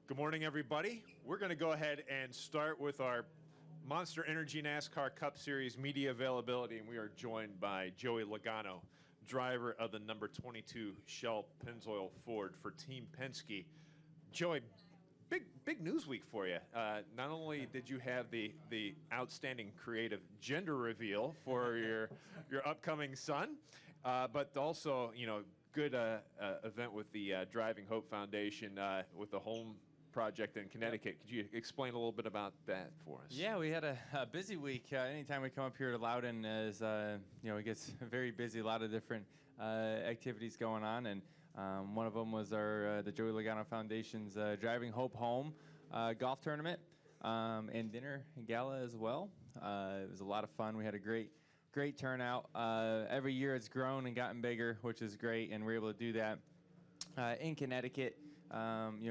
Good morning, everybody. We're going to go ahead and start with our Monster Energy NASCAR Cup Series media availability, and we are joined by Joey Logano, driver of the number 22 Shell Pennzoil Ford for Team Penske. Joey, big news week for you. Not only did you have the outstanding creative gender reveal for your upcoming son, but also good event with the Driving Hope Foundation with the home project in Connecticut. Could you explain a little bit about that for us? Yeah, we had a busy week. Anytime we come up here to Loudon, it gets very busy. A lot of different activities going on, and one of them was the Joey Logano Foundation's Driving Hope Home golf tournament and dinner and gala as well. It was a lot of fun. We had a great turnout. Every year it's grown and gotten bigger, which is great, and we're able to do that in Connecticut.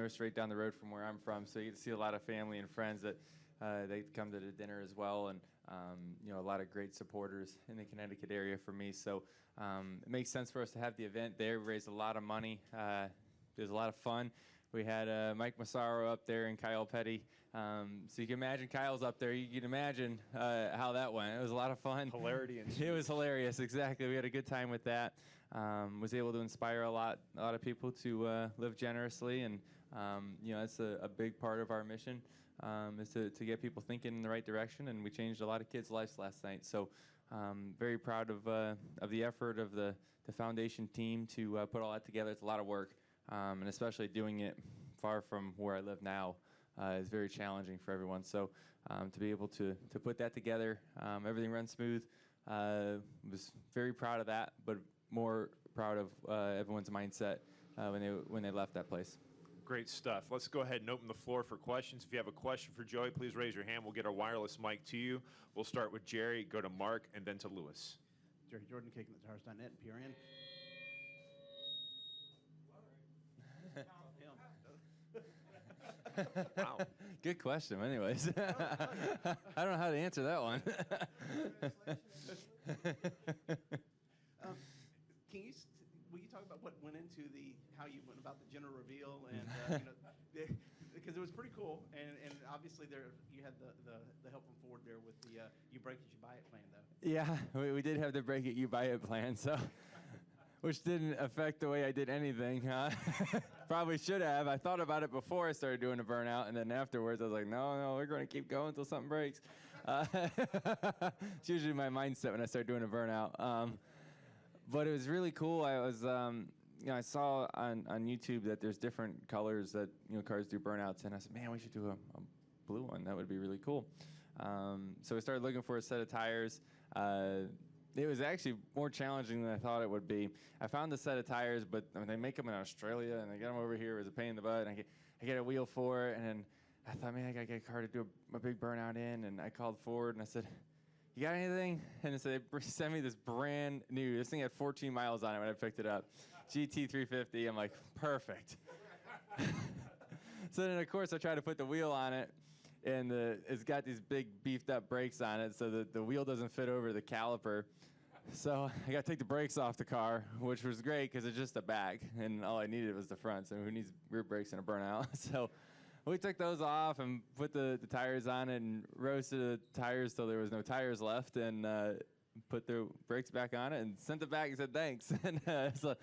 Straight down the road from where I'm from, so you get to see a lot of family and friends that they come to the dinner as well, and a lot of great supporters in the Connecticut area for me. So it makes sense for us to have the event there. We raised a lot of money. It was a lot of fun. We had Mike Massaro up there and Kyle Petty. So you can imagine Kyle's up there. You can imagine how that went. It was a lot of fun. Hilarity. It was hilarious, exactly. We had a good time with that. Was able to inspire a lot of people to live generously, and that's a big part of our mission is to get people thinking in the right direction. And we changed a lot of kids' lives last night. So very proud of the effort of the foundation team to put all that together. It's a lot of work. And especially doing it far from where I live now is very challenging for everyone. So to be able to put that together, everything runs smooth. Was very proud of that, but more proud of everyone's mindset when they left that place. Great stuff. Let's go ahead and open the floor for questions. If you have a question for Joey, please raise your hand. We'll get our wireless mic to you. We'll start with Jerry, go to Mark, and then to Lewis. Jerry Jordan, kicking the tires.net, PRN. Wow. Good question. Anyways, I don't know how to answer that one. Will you talk about what went into how you went about the gender reveal, and because it was pretty cool, and obviously you had the help from Ford there with the you break it, you buy it plan though. Yeah, we did have the break it, you buy it plan, so. Which didn't affect the way I did anything. Probably should have. I thought about it before I started doing a burnout, and then afterwards I was like, no, we're going to keep going until something breaks. It's usually my mindset when I start doing a burnout. But it was really cool. I saw on YouTube that there's different colors that cars do burnouts, and I said, man, we should do a blue one. That would be really cool. So we started looking for a set of tires. It was actually more challenging than I thought it would be. I found a set of tires, but they make them in Australia, and they get them over here. It was a pain in the butt. And I get a wheel for it, and then I thought, man, I got to get a car to do a big burnout in. And I called Ford, and I said, you got anything? And they said, they sent me this brand new. This thing had 14 miles on it when I picked it up. GT350. I'm like, perfect. So then, of course, I tried to put the wheel on it. And it's got these big beefed up brakes on it, so the wheel doesn't fit over the caliper. So I got to take the brakes off the car, which was great because it's just a back, and all I needed was the front. So who needs rear brakes in a burnout? So we took those off and put the tires on it and roasted the tires till there was no tires left, and put the brakes back on it and sent it back and said thanks. And so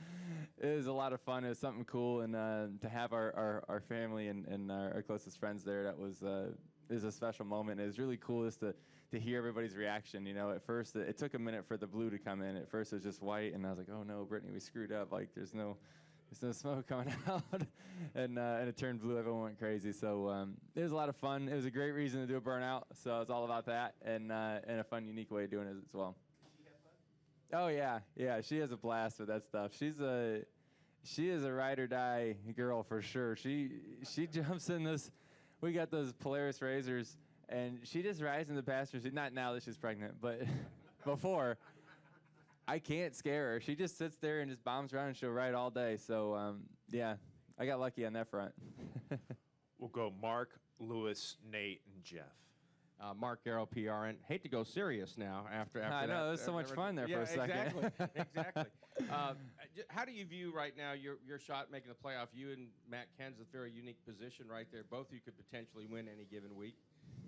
it was a lot of fun. It was something cool, and to have our family and our closest friends there, that was a special moment. It was really cool just to hear everybody's reaction. At first it took a minute for the blue to come in. At first it was just white, and I was like, oh no, Brittany, we screwed up. Like there's no smoke coming out. And it turned blue. Everyone went crazy. So it was a lot of fun. It was a great reason to do a burnout. So it's all about that, and a fun, unique way of doing it as well. Oh yeah. She has a blast with that stuff. She is a ride or die girl for sure. She jumps in this. We got those Polaris Razors, and she just rides in the passenger seat. Not now that she's pregnant, but before. I can't scare her. She just sits there and just bombs around, and she'll ride all day. So yeah, I got lucky on that front. We'll go Mark, Lewis, Nate, and Jeff. Mark Garrow, PRN. Hate to go serious now after I that. know, it was so much fun there for a second. Exactly. how do you view right now your shot making the playoff? You and Matt Kenseth, very unique position right there. Both of you could potentially win any given week.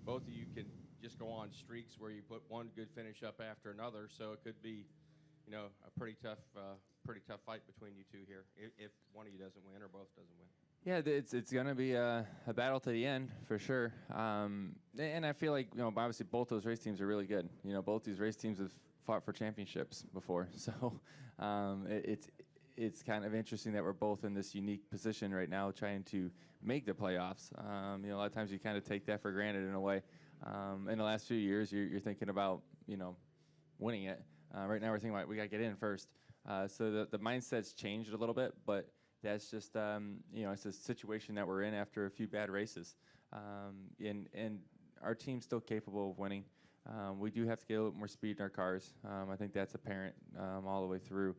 Both of you can just go on streaks where you put one good finish up after another. So it could be, a pretty tough fight between you two here if one of you doesn't win or both doesn't win. Yeah, it's going to be a battle to the end for sure. And I feel like, obviously both those race teams are really good. Both these race teams have fought for championships before. So it's kind of interesting that we're both in this unique position right now trying to make the playoffs. A lot of times you kind of take that for granted in a way. In the last few years, you're thinking about, winning it. Right now we're thinking about we got to get in first. So the mindset's changed a little bit, but that's just, it's a situation that we're in after a few bad races. And our team's still capable of winning. We do have to get a little more speed in our cars. I think that's apparent all the way through.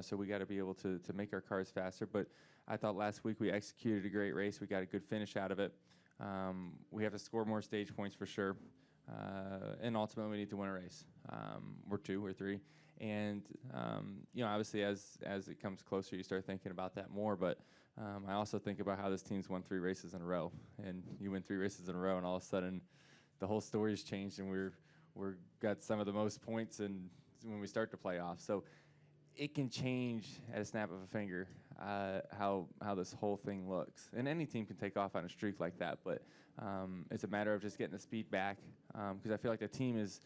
So we got to be able to make our cars faster. But I thought last week we executed a great race. We got a good finish out of it. We have to score more stage points for sure. And ultimately we need to win a race. We're 2 or 3. And, obviously as it comes closer, you start thinking about that more. But I also think about how this team's won 3 races in a row. And you win 3 races in a row, and all of a sudden the whole story's changed, and we're got some of the most points and when we start the playoffs. So it can change at a snap of a finger how this whole thing looks. And any team can take off on a streak like that, but it's a matter of just getting the speed back because I feel like the team is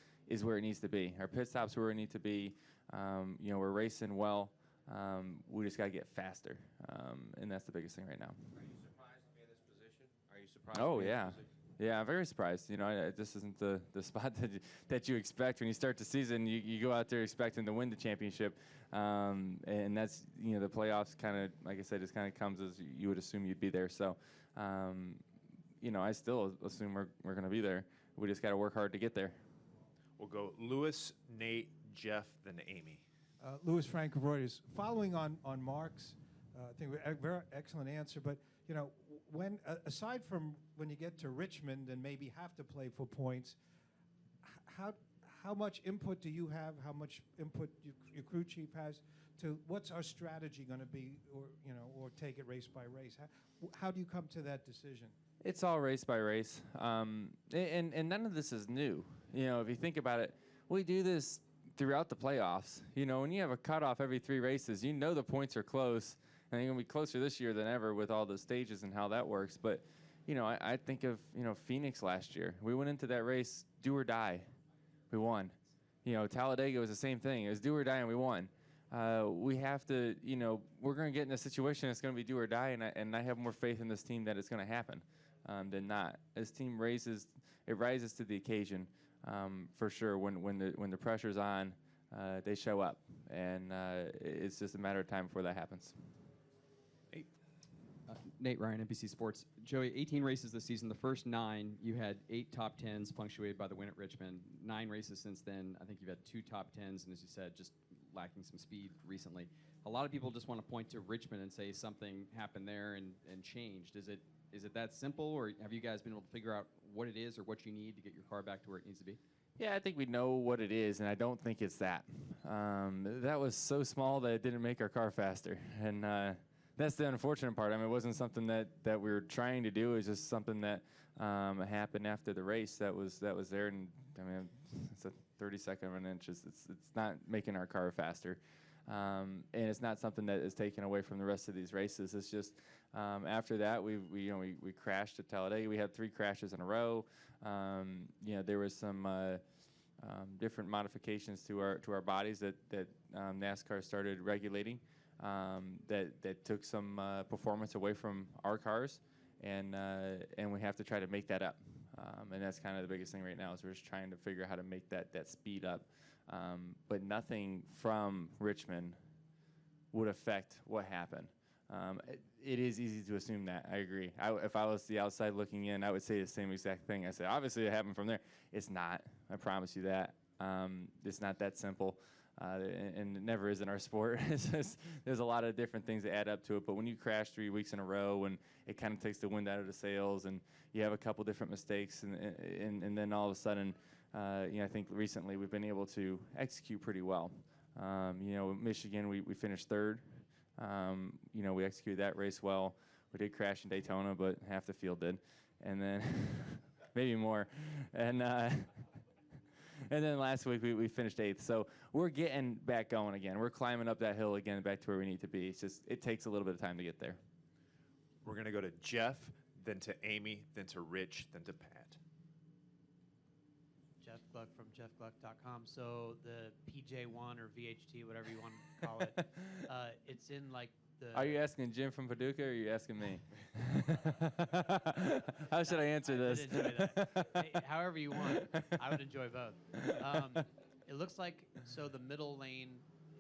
where it needs to be. Our pit stops where we need to be. We're racing well. We just got to get faster, and that's the biggest thing right now. Are you surprised to be in this position? Are you surprised? Oh, to be in yeah. this position? Yeah, I'm very surprised. This isn't the spot that you expect when you start the season. You go out there expecting to win the championship, and that's the playoffs kind of, like I said, just kind of comes as you would assume you'd be there. So, I still assume we're going to be there. We just got to work hard to get there. We'll go Lewis, Nate, Jeff, then Amy. Louis Frank of Reuters. Following on Mark's, I think a very excellent answer. But when aside from when you get to Richmond and maybe have to play for points, how much input do you have? How much input your crew chief has to what's our strategy going to be, or take it race by race? How do you come to that decision? It's all race by race, and none of this is new. If you think about it, we do this throughout the playoffs. When you have a cutoff every 3 races, the points are close. And they're going to be closer this year than ever with all the stages and how that works. But, I think of, Phoenix last year. We went into that race do or die. We won. Talladega was the same thing. It was do or die, and we won. We have to, we're going to get in a situation that's going to be do or die, and I have more faith in this team that it's going to happen than not. This team rises to the occasion for sure. When the pressure's on, they show up, and it's just a matter of time before that happens. Nate Ryan, NBC Sports. Joey, 18 races this season. The first 9, you had 8 top 10s punctuated by the win at Richmond. 9 races since then. I think you've had 2 top 10s, and as you said, just lacking some speed recently. A lot of people just want to point to Richmond and say something happened there and changed. Is it that simple, or have you guys been able to figure out what it is or what you need to get your car back to where it needs to be? Yeah, I think we know what it is, and I don't think it's that. That was so small that it didn't make our car faster, and that's the unfortunate part. I mean, it wasn't something that we were trying to do. It was just something that happened after the race that was there. And I mean, it's a 32nd of an inch. It's not making our car faster, and it's not something that is taken away from the rest of these races. It's just after that we crashed at Talladega. We had 3 crashes in a row. There was some different modifications to our bodies that NASCAR started regulating. That took some performance away from our cars, and we have to try to make that up. And that's kind of the biggest thing right now is we're just trying to figure out how to make that speed up. But nothing from Richmond would affect what happened. It is easy to assume that. I agree. If I was the outside looking in, I would say the same exact thing. I say, obviously it happened from there. It's not. I promise you that. It's not that simple. And it never is in our sport. There's a lot of different things that add up to it. But when you crash 3 weeks in a row, and it kind of takes the wind out of the sails, and you have a couple different mistakes, and then all of a sudden, I think recently we've been able to execute pretty well. Michigan, we finished third. We executed that race well. We did crash in Daytona, but half the field did. And then maybe more. And then last week we finished 8th. So we're getting back going again. We're climbing up that hill again, back to where we need to be. It's just, it takes a little bit of time to get there. We're going to go to Jeff, then to Amy, then to Rich, then to Pat. Jeff Gluck from jeffgluck.com. So the PJ1 or VHT, whatever you want to call it, it's in like the... Are you asking Jim from Paducah, or are you asking me? How should I answer this? I'd enjoy that. Hey, however you want. I would enjoy both. It looks like, so the middle lane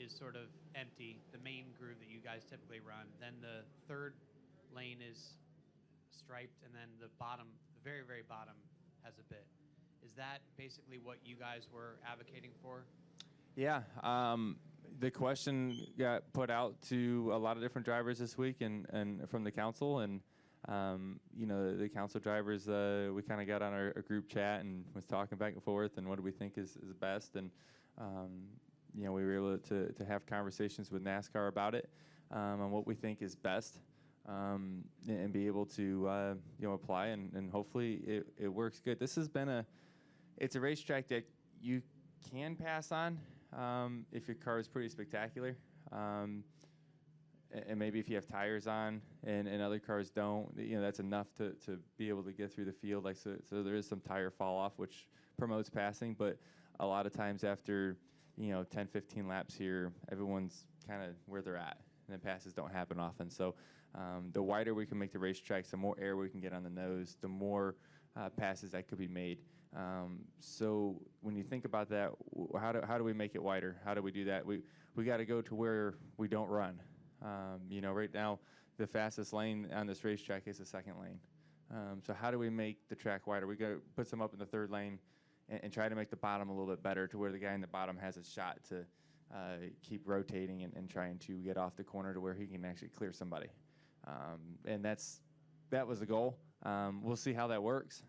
is sort of empty, the main groove that you guys typically run. Then the third lane is striped, and then the bottom, the very, very bottom, has a bit. Is that basically what you guys were advocating for? Yeah. The question got put out to a lot of different drivers this week and from the council. And, the council drivers, we kind of got on our group chat and was talking back and forth and what do we think is best. And, we were able to have conversations with NASCAR about it on what we think is best. And be able to apply and hopefully it works good. This has been it's a racetrack that you can pass on if your car is pretty spectacular, and maybe if you have tires on and other cars don't, that's enough to be able to get through the field. Like so there is some tire fall off, which promotes passing, but a lot of times after 10, 15 laps here, everyone's kind of where they're at, and then passes don't happen often. So the wider we can make the racetracks, the more air we can get on the nose, the more passes that could be made. So when you think about that, how do we make it wider? How do we do that? We got to go to where we don't run. Right now, the fastest lane on this racetrack is the second lane. So how do we make the track wider? We got to put some up in the third lane and try to make the bottom a little bit better to where the guy in the bottom has a shot to keep rotating and trying to get off the corner to where he can actually clear somebody. And that was the goal. We'll see how that works.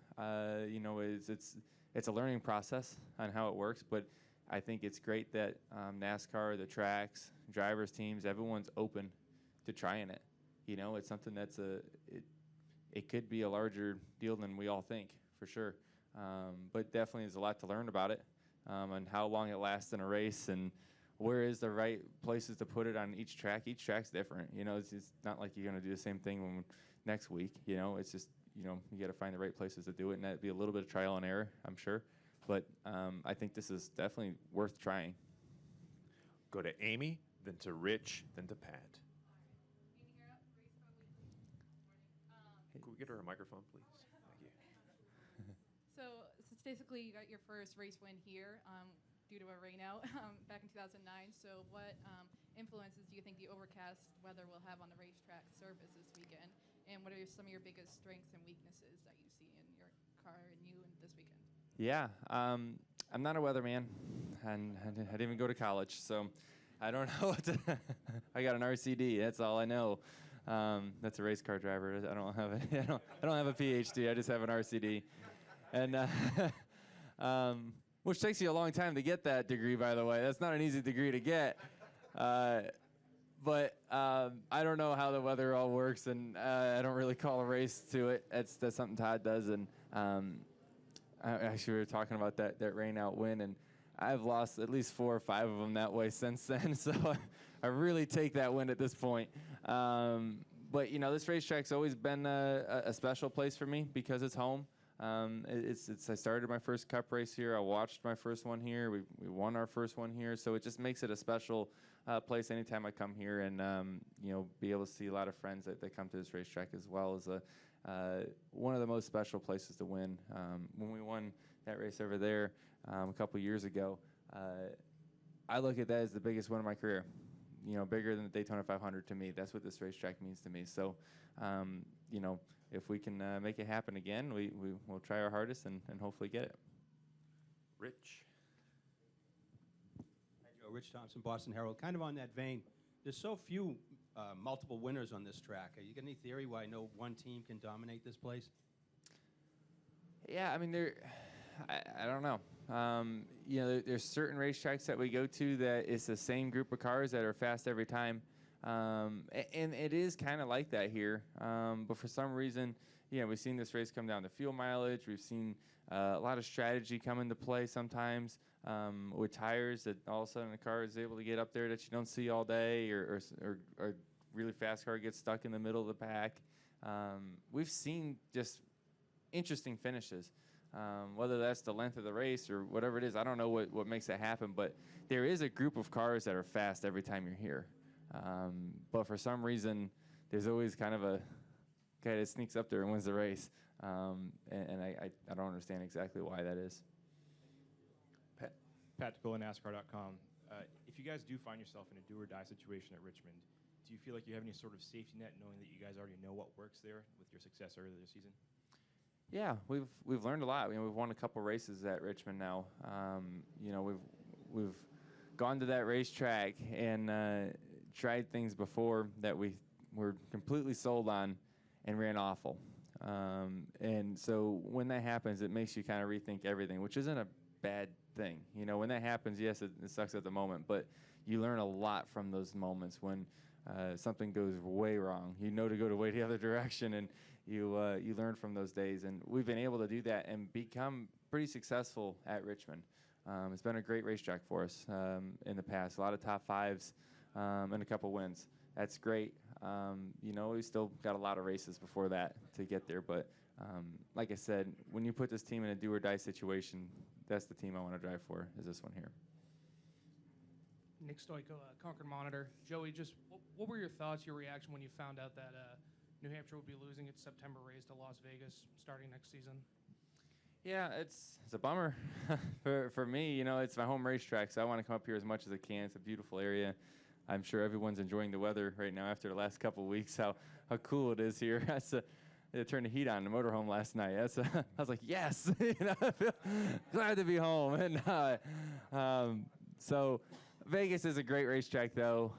It's a learning process on how it works, but I think it's great that NASCAR, the tracks, drivers teams, everyone's open to trying it. It's something that's it could be a larger deal than we all think, for sure. But definitely there's a lot to learn about it, and how long it lasts in a race, and where is the right places to put it on each track. Each track's different. It's not like you're going to do the same thing next week. It's just, you got to find the right places to do it, and that'd be a little bit of trial and error, I'm sure. But I think this is definitely worth trying. Go to Amy, then to Rich, then to Pat. Can we get her a microphone, please? Thank you. So statistically, you got your first race win here due to a rainout back in 2009. So what influences do you think the overcast weather will have on the racetrack surface this weekend? And what are some of your biggest strengths and weaknesses that you see in your car and you in this weekend? Yeah, I'm not a weatherman, and I didn't even go to college, so I don't know what to. I got an RCD. That's all I know. That's a race car driver. I don't have a PhD. I just have an RCD, and which takes you a long time to get that degree, by the way. That's not an easy degree to get. But I don't know how the weather all works, and I don't really call a race to it. That's something Todd does, and actually we were talking about that rain out win, and I've lost at least 4 or 5 of them that way since then. So I really take that win at this point. But this racetrack's always been a special place for me because it's home. I started my first Cup race here. I watched my first one here. We won our first one here, so it just makes it a special place anytime I come here, and be able to see a lot of friends that come to this racetrack, as well as one of the most special places to win. When we won that race over there a couple years ago, I look at that as the biggest win of my career. Bigger than the Daytona 500 to me. That's what this racetrack means to me. So, if we can make it happen again, we'll try our hardest and hopefully get it. Rich. Hi, Joe. Rich Thompson, Boston Herald. Kind of on that vein, there's so few multiple winners on this track. You got any theory why no one team can dominate this place? Yeah, I mean, I don't know. There's certain racetracks that we go to that it's the same group of cars that are fast every time. And it is kind of like that here. But for some reason, we've seen this race come down to fuel mileage. We've seen a lot of strategy come into play sometimes with tires, that all of a sudden the car is able to get up there that you don't see all day, or a really fast car gets stuck in the middle of the pack. We've seen just interesting finishes. Whether that's the length of the race or whatever it is, I don't know what makes that happen, but there is a group of cars that are fast every time you're here. But for some reason, there's always kind of a guy that sneaks up there and wins the race. And I don't understand exactly why that is. Pat Dakoda, NASCAR.com. If you guys do find yourself in a do-or-die situation at Richmond, do you feel like you have any sort of safety net knowing that you guys already know what works there with your success earlier this season? Yeah, we've learned a lot. We've won a couple races at Richmond now. We've gone to that racetrack and tried things before that we were completely sold on and ran awful. And so when that happens, it makes you kind of rethink everything, which isn't a bad thing. When that happens, yes, it sucks at the moment, but you learn a lot from those moments when something goes way wrong. To go the way the other direction, and you learn from those days. And we've been able to do that and become pretty successful at Richmond. It's been a great racetrack for us in the past. A lot of top fives and a couple wins. That's great. We still got a lot of races before that to get there. But like I said, when you put this team in a do-or-die situation, that's the team I want to drive for, is this one here. Nick Stoico, Concord Monitor. Joey, just what were your thoughts, your reaction when you found out that New Hampshire would be losing its September race to Las Vegas starting next season? Yeah, it's a bummer. for me, it's my home racetrack, so I want to come up here as much as I can. It's a beautiful area. I'm sure everyone's enjoying the weather right now after the last couple of weeks, how cool it is here. They turned the heat on in the motorhome last night. I was like, yes, I feel glad to be home. And so Vegas is a great racetrack, though.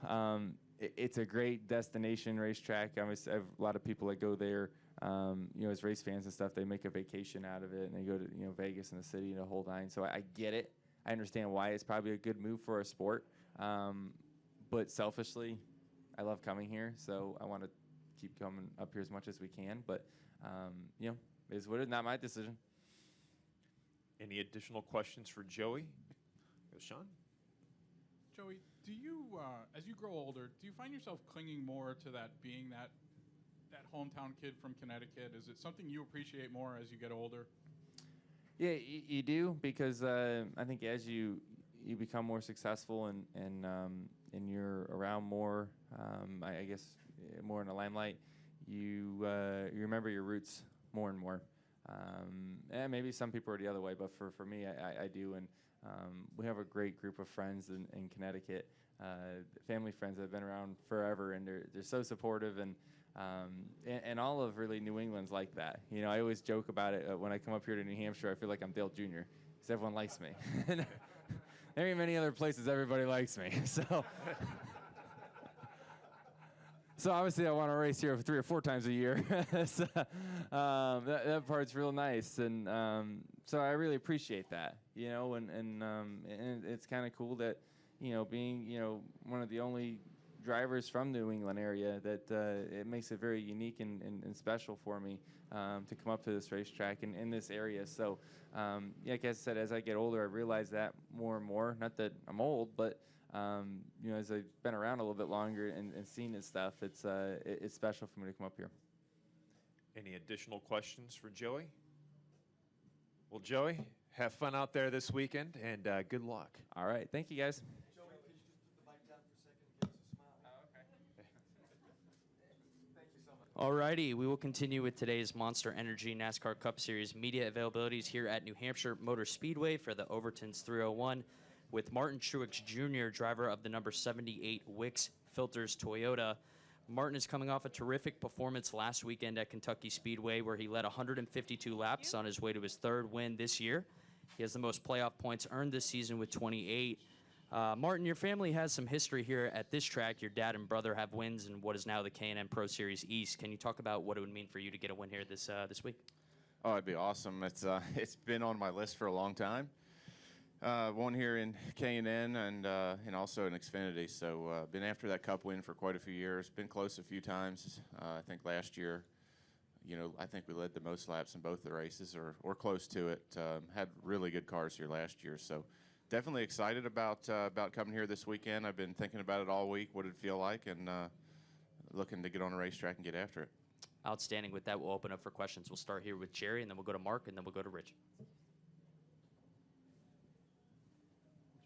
It's a great destination racetrack. I have a lot of people that go there, as race fans and stuff. They make a vacation out of it, and they go to Vegas and the city and the whole nine. So I get it. I understand why it's probably a good move for a sport. But selfishly, I love coming here, so I want to keep coming up here as much as we can. But, it is what it is, not my decision. Any additional questions for Joey? Sean? Joey, do you, as you grow older, do you find yourself clinging more to being that hometown kid from Connecticut? Is it something you appreciate more as you get older? Yeah, you do, because I think as you become more successful and you're around more, I guess more in the limelight, you remember your roots more and more. And maybe some people are the other way, but for me, I do. And we have a great group of friends in Connecticut, family friends that have been around forever, and they're so supportive, and all of really New England's like that. I always joke about it when I come up here to New Hampshire. I feel like I'm Dale Jr. because everyone likes me. There ain't many other places everybody likes me. So obviously I want to race here 3 or 4 times a year. So, that part's real nice, and so I really appreciate that. And it's kind of cool that being one of the only drivers from New England area, that it makes it very unique and special for me to come up to this racetrack in this area. So like I said, as I get older, I realize that more and more. Not that I'm old, but as I've been around a little bit longer and seen this stuff, it's special for me to come up here. Any additional questions for Joey? Well, Joey, have fun out there this weekend, and good luck. All right. Thank you, guys. Joey, could you just put the mic down for a second and give us a smile? Oh, okay. Thank you so much. Alrighty, we will continue with today's Monster Energy NASCAR Cup Series media availabilities here at New Hampshire Motor Speedway for the Overton's 301 with Martin Truex Jr., driver of the number 78 Wix Filters Toyota. Martin is coming off a terrific performance last weekend at Kentucky Speedway, where he led 152 laps on his way to his 3rd win this year. He has the most playoff points earned this season with 28. Martin, your family has some history here at this track. Your dad and brother have wins in what is now the K&N Pro Series East. Can you talk about what it would mean for you to get a win here this week? Oh, it'd be awesome. It's been on my list for a long time. One here in K&N and also in Xfinity. So been after that Cup win for quite a few years. Been close a few times. I think last year, I think we led the most laps in both the races or close to it. Had really good cars here last year. So definitely excited about coming here this weekend. I've been thinking about it all week, what it'd feel like, and looking to get on a racetrack and get after it. Outstanding. With that, we'll open up for questions. We'll start here with Jerry, and then we'll go to Mark, and then we'll go to Rich.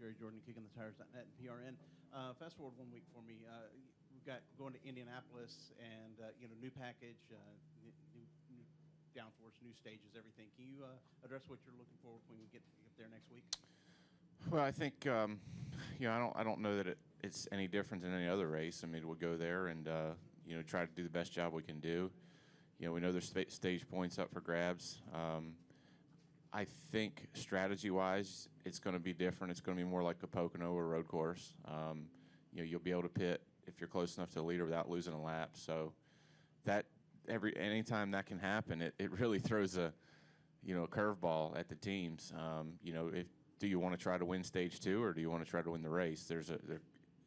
Jerry Jordan, KickingTheTires.net and PRN. Fast forward 1 week for me. We've got going to Indianapolis and new package, new downforce, new stages, everything. Can you address what you're looking for when we get there next week? Well, I think I don't know that it's any different than any other race. I mean, we'll go there and try to do the best job we can do. We know there's stage points up for grabs. I think strategy-wise, it's going to be different. It's going to be more like a Pocono or road course. You'll be able to pit if you're close enough to the leader without losing a lap. So that anytime that can happen, it really throws a curveball at the teams. Do you want to try to win stage 2 or do you want to try to win the race?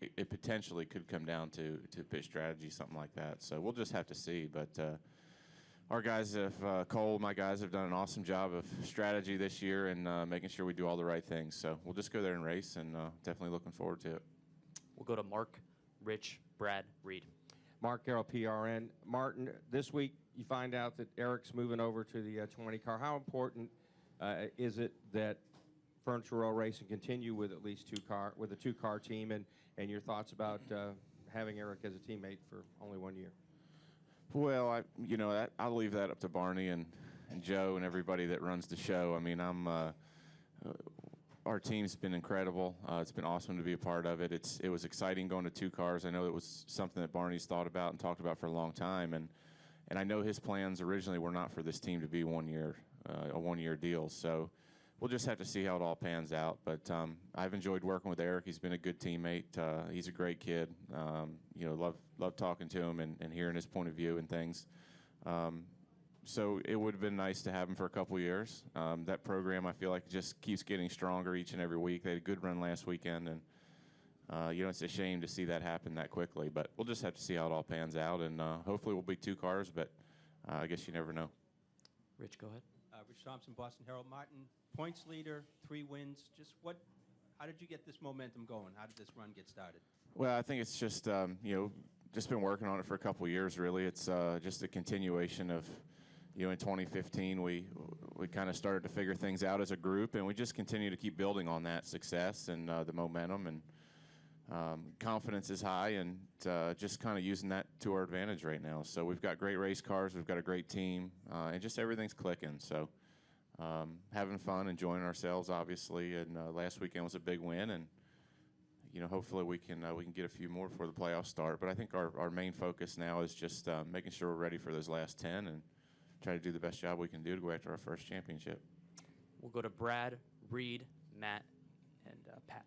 It potentially could come down to pit strategy, something like that. So we'll just have to see. But our guys my guys have done an awesome job of strategy this year and making sure we do all the right things. So we'll just go there and race, and definitely looking forward to it. We'll go to Mark, Rich, Brad, Reed. Mark Carroll, PRN. Martin, this week you find out that Eric's moving over to the 20 car. How important is it that Furniture Row Racing continue with at least a two-car team, and your thoughts about having Eric as a teammate for only 1 year? Well, I'll leave that up to Barney and Joe and everybody that runs the show. I mean, our team's been incredible. It's been awesome to be a part of it. It was exciting going to 2 cars. I know it was something that Barney's thought about and talked about for a long time, and I know his plans originally were not for this team to be 1 year, a 1 year deal. So we'll just have to see how it all pans out. But I've enjoyed working with Eric. He's been a good teammate. He's a great kid. Love talking to him and hearing his point of view and things. So it would have been nice to have him for a couple years. That program, I feel like, just keeps getting stronger each and every week. They had a good run last weekend, and it's a shame to see that happen that quickly. But we'll just have to see how it all pans out, and hopefully we'll be 2 cars, but I guess you never know. Rich, go ahead. Rich Thompson, Boston Herald. Martin, points leader, 3 wins. How did you get this momentum going? How did this run get started? Well, I think it's just, just been working on it for a couple of years, really. It's just a continuation of, in 2015, we kind of started to figure things out as a group, and we just continue to keep building on that success and the momentum, and confidence is high, and just kind of using that to our advantage right now. So we've got great race cars, we've got a great team, and just everything's clicking. So having fun, enjoying ourselves, obviously, and last weekend was a big win, and hopefully we can get a few more before the playoffs start. But I think our main focus now is just making sure we're ready for those last 10 and try to do the best job we can do to go after our first championship. We'll go to Brad, Reed, Matt, and Pat.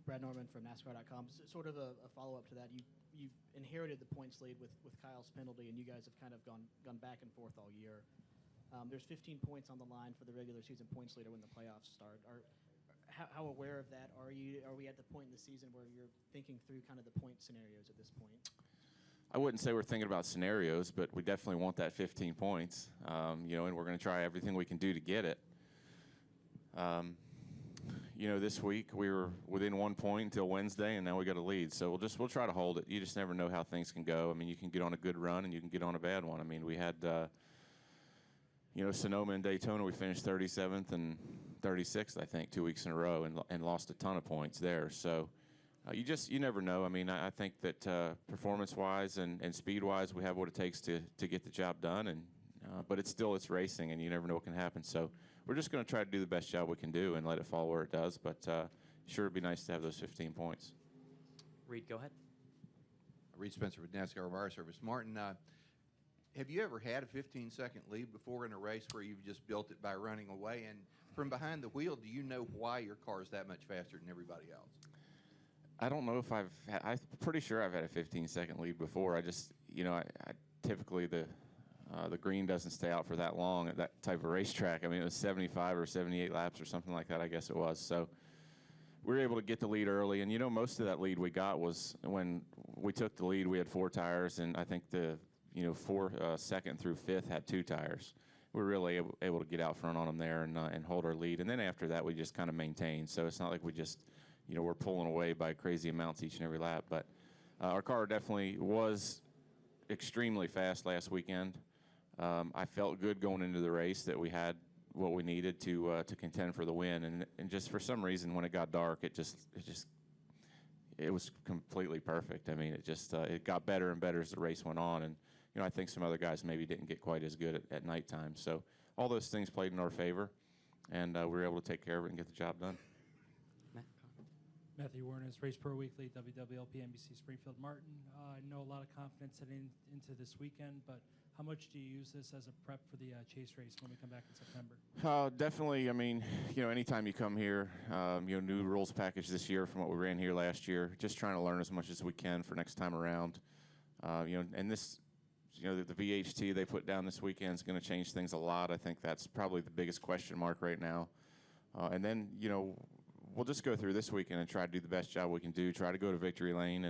Brad Norman from NASCAR.com. Sort of a follow-up to that. You inherited the points lead with Kyle's penalty, and you guys have kind of gone back and forth all year. There's 15 points on the line for the regular season points leader when the playoffs start. How aware of that are you? Are we at the point in the season where you're thinking through kind of the point scenarios at this point? I wouldn't say we're thinking about scenarios, but we definitely want that 15 points, and we're going to try everything we can do to get it. This week we were within 1 point until Wednesday, and now we got a lead. So we'll try to hold it. You just never know how things can go. I mean, you can get on a good run, and you can get on a bad one. I mean, we had, Sonoma and Daytona. We finished 37th and 36th, I think, 2 weeks in a row, and lost a ton of points there. So you never know. I mean, I think that performance-wise and speed-wise, we have what it takes to get the job done. And but it's racing, and you never know what can happen. So we're just going to try to do the best job we can do and let it fall where it does. But sure, it'd be nice to have those 15 points. Reed, go ahead. Reed Spencer with NASCAR Wire Service. Martin, have you ever had a 15-second lead before in a race where you've just built it by running away? And from behind the wheel, do you know why your car is that much faster than everybody else? I don't know if I'm pretty sure I've had a 15-second lead before. I just, I typically the green doesn't stay out for that long at that type of racetrack. I mean, it was 75 or 78 laps or something like that, I guess it was. So we were able to get the lead early. And, most of that lead we got was when we took the lead, we had 4 tires, and I think the, second through fifth had 2 tires. We were really able to get out front on them there and hold our lead. And then after that, we just kind of maintained. So it's not like we just, we're pulling away by crazy amounts each and every lap. But our car definitely was extremely fast last weekend. I felt good going into the race that we had what we needed to contend for the win. And just for some reason, when it got dark, it was completely perfect. I mean, it got better and better as the race went on. And I think some other guys maybe didn't get quite as good at nighttime. So all those things played in our favor, and we were able to take care of it and get the job done. Matthew Warnes, Race Pro Weekly, WWLP, NBC Springfield. Martin, I know a lot of confidence heading into this weekend, but how much do you use this as a prep for the Chase race when we come back in September? Definitely. I mean, anytime you come here, new rules package this year from what we ran here last year, just trying to learn as much as we can for next time around. And this, the VHT they put down this weekend is going to change things a lot. I think that's probably the biggest question mark right now. And then, we'll just go through this weekend and try to do the best job we can do, try to go to victory lane,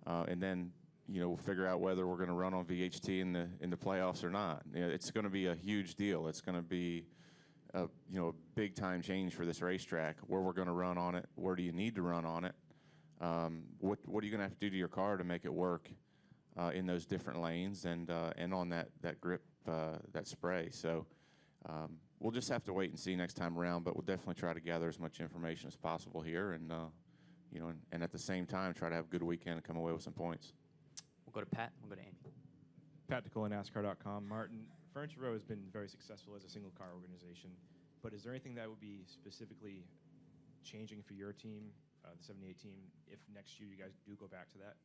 and then, we'll figure out whether we're going to run on VHT in the playoffs or not. It's going to be a huge deal. It's going to be a big time change for this racetrack, where we're going to run on it, where do you need to run on it, what are you going to have to do to your car to make it work in those different lanes and on that grip, that spray. So we'll just have to wait and see next time around, but we'll definitely try to gather as much information as possible here, and and at the same time try to have a good weekend and come away with some points. We'll go to Pat. We'll go to Andy. Pat Dakoda, NASCAR.com. Martin, Furniture Row has been very successful as a single car organization, but is there anything that would be specifically changing for your team, the 78 team, if next year you guys do go back to that?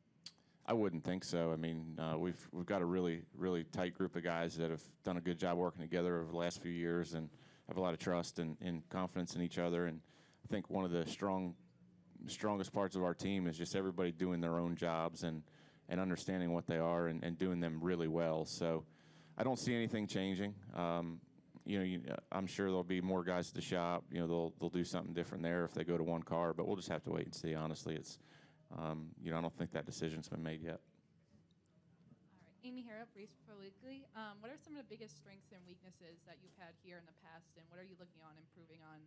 I wouldn't think so. I mean, we've got a really, really tight group of guys that have done a good job working together over the last few years and have a lot of trust and confidence in each other. And I think one of the strongest parts of our team is just everybody doing their own jobs and understanding what they are and doing them really well. So I don't see anything changing. I'm sure there'll be more guys at the shop. They'll do something different there if they go to one car, but we'll just have to wait and see. Honestly, I don't think that decision's been made yet. All right, Amy Harrop, Race Pro Weekly. What are some of the biggest strengths and weaknesses that you've had here in the past, and what are you looking on improving on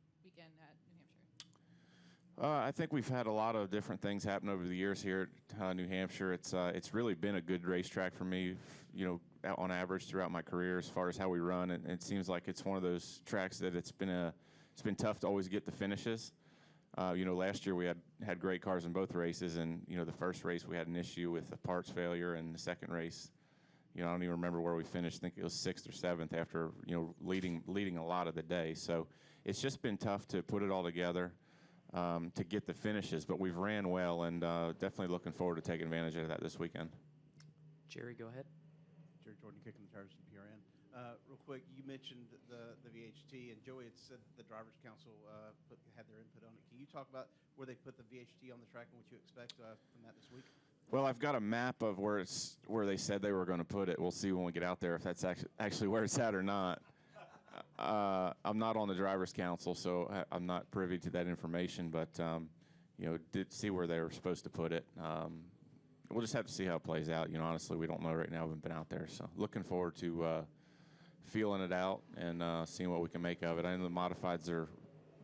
this weekend at New Hampshire? I think we've had a lot of different things happen over the years here at New Hampshire. It's really been a good racetrack for me, on average throughout my career as far as how we run. And it seems like it's one of those tracks that it's been tough to always get the finishes. Last year we had great cars in both races, and the first race we had an issue with a parts failure, and the second race, I don't even remember where we finished. I think it was 6th or 7th after leading a lot of the day. So it's just been tough to put it all together. To get the finishes, but we've ran well, and definitely looking forward to taking advantage of that this weekend. Jerry, go ahead. Jerry Jordan, kicking the tires from PRN. Real quick, you mentioned the VHT, and Joey had said the Drivers' Council had their input on it. Can you talk about where they put the VHT on the track and what you expect from that this week? Well, I've got a map of where they said they were going to put it. We'll see when we get out there if that's actually where it's at or not. I'm not on the Drivers' Council, so I'm not privy to that information, but did see where they were supposed to put it. We'll just have to see how it plays out. Honestly, we don't know right now. We haven't been out there, so looking forward to feeling it out and seeing what we can make of it. I know the modifieds are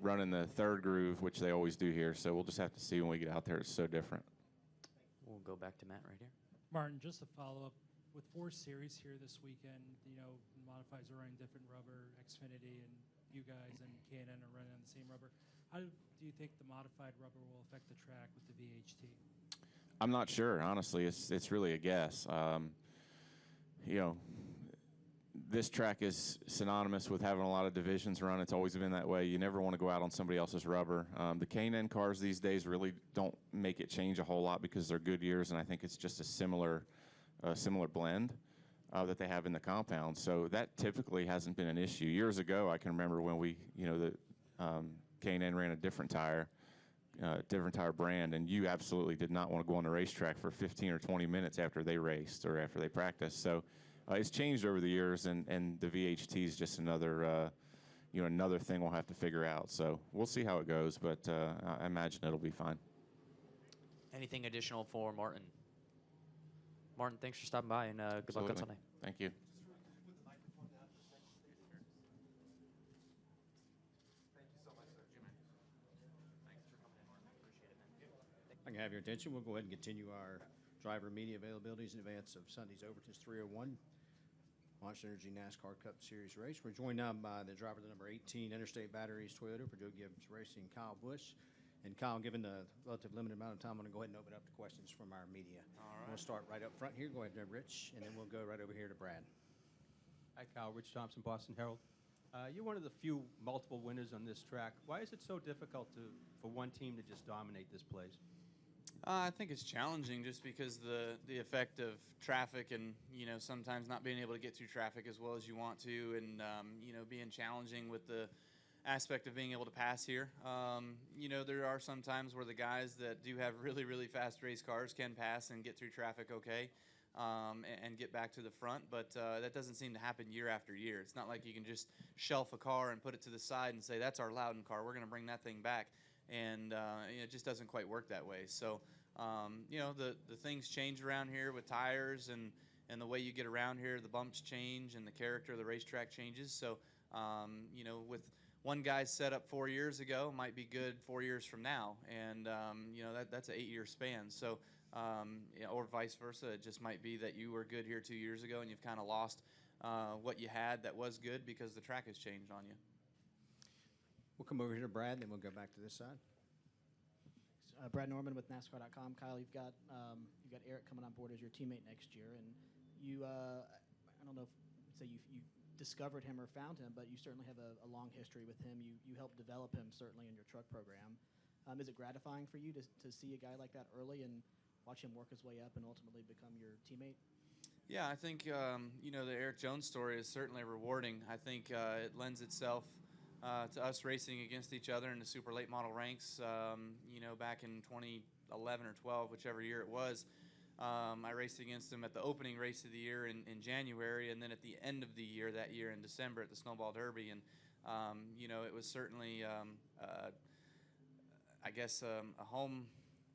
running the third groove, which they always do here, so we'll just have to see when we get out there. It's so different. We'll go back to Matt right here. Martin, just to follow up, with 4 series here this weekend, modifieds are running different rubber, Xfinity and you guys and K&N are running on the same rubber. How do you think the modified rubber will affect the track with the VHT? I'm not sure, honestly. It's really a guess. This track is synonymous with having a lot of divisions run. It's always been that way. You never want to go out on somebody else's rubber. The K&N cars these days really don't make it change a whole lot because they're good years, and I think it's just a similar blend that they have in the compound. So that typically hasn't been an issue. Years ago, I can remember when K&N ran a different tire brand, and you absolutely did not want to go on the racetrack for 15 or 20 minutes after they raced or after they practiced. So it's changed over the years, and the VHT is just another another thing we'll have to figure out. So we'll see how it goes, but I imagine it'll be fine. Anything additional for Martin? Martin, thanks for stopping by, and good luck on Sunday. Thank you. I can have your attention. We'll go ahead and continue our driver media availabilities in advance of Sunday's Overton's 301 Monster Energy NASCAR Cup Series race. We're joined now by the driver of the number 18 Interstate Batteries Toyota for Joe Gibbs Racing, Kyle Busch. And Kyle, given the relative limited amount of time, I'm going to go ahead and open up to questions from our media. All right. We'll start right up front here. Go ahead, Rich, and then we'll go right over here to Brad. Hi, Kyle. Rich Thompson, Boston Herald. You're one of the few multiple winners on this track. Why is it so difficult for one team to just dominate this place? I think it's challenging just because the effect of traffic and, sometimes not being able to get through traffic as well as you want to, and, being challenging with the aspect of being able to pass here. There are some times where the guys that do have really, really fast race cars can pass and get through traffic okay, and get back to the front, but that doesn't seem to happen year after year. It's not like you can just shelf a car and put it to the side and say, that's our Loudon car, we're going to bring that thing back. And it just doesn't quite work that way. So, the things change around here with tires and the way you get around here, the bumps change and the character of the racetrack changes. So, with one guy's set up 4 years ago might be good 4 years from now. And, that's an 8-year span. So, or vice versa. It just might be that you were good here 2 years ago and you've kind of lost what you had that was good because the track has changed on you. We'll come over here to Brad, then we'll go back to this side. Brad Norman with NASCAR.com. Kyle, you've got Eric coming on board as your teammate next year, and you I don't know if you discovered him or found him, but you certainly have a long history with him. You helped develop him certainly in your truck program. Is it gratifying for you to see a guy like that early and watch him work his way up and ultimately become your teammate? Yeah, I think the Eric Jones story is certainly rewarding. I think it lends itself to us racing against each other in the super late model ranks, back in 2011 or 12, whichever year it was. I raced against him at the opening race of the year in January, and then at the end of the year that year in December at the Snowball Derby. And, it was certainly,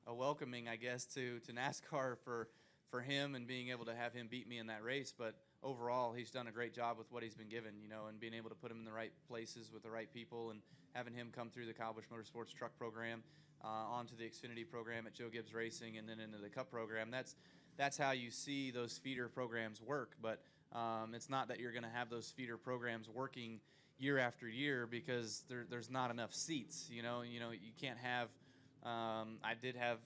a welcoming, I guess, to NASCAR for him and being able to have him beat me in that race. But overall, he's done a great job with what he's been given, and being able to put him in the right places with the right people and having him come through the Kyle Busch Motorsports truck program, onto the Xfinity program at Joe Gibbs Racing, and then into the Cup program. That's how you see those feeder programs work. But it's not that you're going to have those feeder programs working year after year because there's not enough seats. You can't have. I did have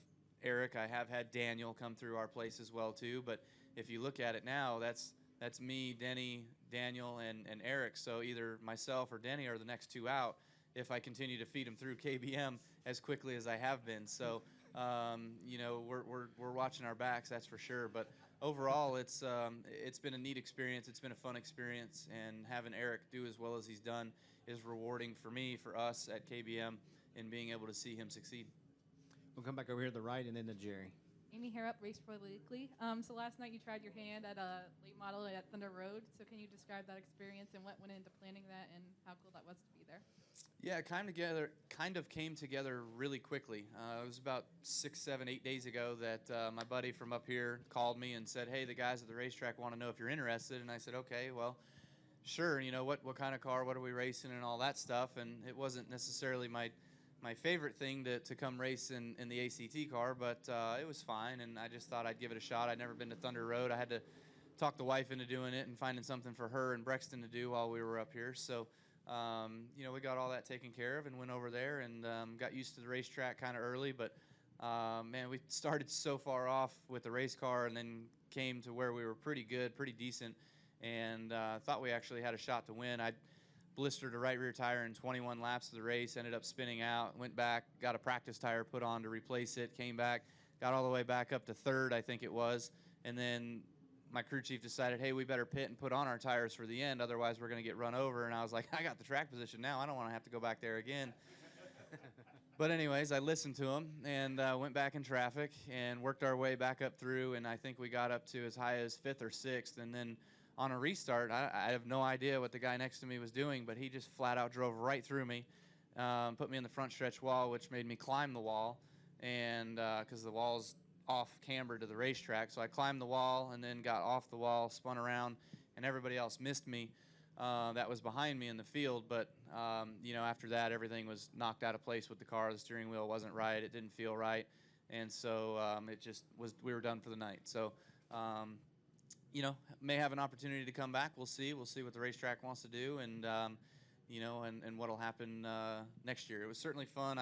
Eric. I have had Daniel come through our place as well too. But if you look at it now, that's me, Denny, Daniel, and Eric. So either myself or Denny are the next two out if I continue to feed them through KBM as quickly as I have been. So, we're watching our backs, that's for sure. But overall, it's been a neat experience. It's been a fun experience, and having Eric do as well as he's done is rewarding for me, for us at KBM, and being able to see him succeed. We'll come back over here to the right and then to Jerry. Amy Harrop, Race Pro Weekly. So last night you tried your hand at a late model at Thunder Road. So can you describe that experience and what went into planning that and how cool that was to be there? Yeah, it kind of came together really quickly. It was about 6, 7, 8 days ago that my buddy from up here called me and said, hey, the guys at the racetrack want to know if you're interested. And I said, okay, well, sure. What kind of car, what are we racing and all that stuff. And it wasn't necessarily my favorite thing to come race in the ACT car, but it was fine, and I just thought I'd give it a shot. I'd never been to Thunder Road. I had to talk the wife into doing it and finding something for her and Brexton to do while we were up here. So, we got all that taken care of and went over there and got used to the racetrack kind of early. But, man, we started so far off with the race car and then came to where we were pretty good, pretty decent, and thought we actually had a shot to win. I blistered a right rear tire in 21 laps of the race, ended up spinning out, went back, got a practice tire put on to replace it, came back, got all the way back up to third, I think it was, and then my crew chief decided, hey, we better pit and put on our tires for the end, otherwise we're going to get run over, and I was like, I got the track position now, I don't want to have to go back there again. But anyways, I listened to him and went back in traffic and worked our way back up through, and I think we got up to as high as 5th or 6th, and then on a restart, I have no idea what the guy next to me was doing, but he just flat out drove right through me, put me in the front stretch wall, which made me climb the wall, and because the wall's off camber to the racetrack, so I climbed the wall and then got off the wall, spun around, and everybody else missed me. That was behind me in the field, but after that, everything was knocked out of place with the car. The steering wheel wasn't right; it didn't feel right, and so it just was. We were done for the night. So, may have an opportunity to come back. We'll see. We'll see what the racetrack wants to do, and and what'll happen next year. It was certainly fun.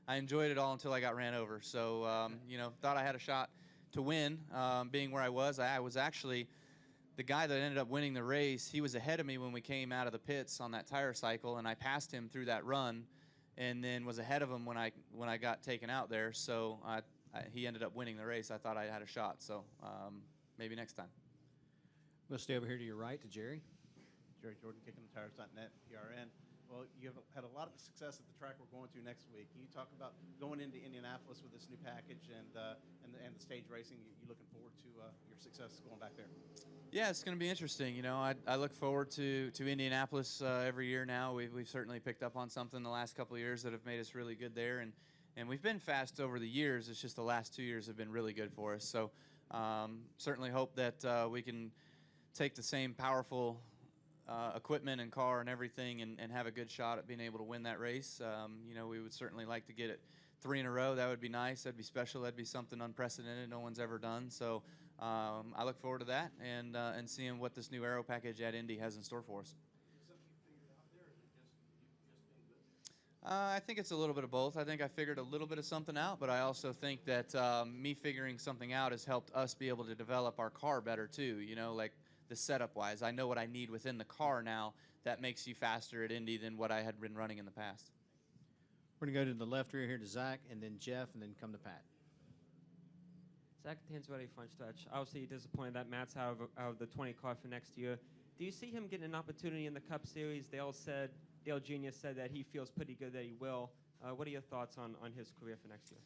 I enjoyed it all until I got ran over. So, thought I had a shot to win. Being where I was actually. The guy that ended up winning the race, he was ahead of me when we came out of the pits on that tire cycle, and I passed him through that run, and then was ahead of him when I got taken out there. So he ended up winning the race. I thought I had a shot, so maybe next time. We'll stay over here to your right to Jerry. Jerry Jordan, KickingTheTires.net, PRN. Well, you have had a lot of success at the track we're going to next week. Can you talk about going into Indianapolis with this new package and the stage racing? You looking forward to your success going back there? Yeah, it's going to be interesting. I look forward to Indianapolis every year now. We've certainly picked up on something the last couple of years that have made us really good there, and we've been fast over the years. It's just the last 2 years have been really good for us. So certainly hope that we can take the same powerful equipment and car and everything and have a good shot at being able to win that race. We would certainly like to get it 3 in a row. That would be nice. That'd be special. That'd be something unprecedented no one's ever done. So I look forward to that and seeing what this new aero package at Indy has in store for us. I think it's a little bit of both. I think I figured a little bit of something out, but I also think that me figuring something out has helped us be able to develop our car better too. Like the setup-wise, I know what I need within the car now. That makes you faster at Indy than what I had been running in the past. We're going to go to the left rear here to Zach, and then Jeff, and then come to Pat. Zach Pennzoil, front stretch. Obviously, disappointed that Matt's out of the 20 car for next year. Do you see him getting an opportunity in the Cup Series? Dale Jr. said that he feels pretty good that he will. What are your thoughts on his career for next year?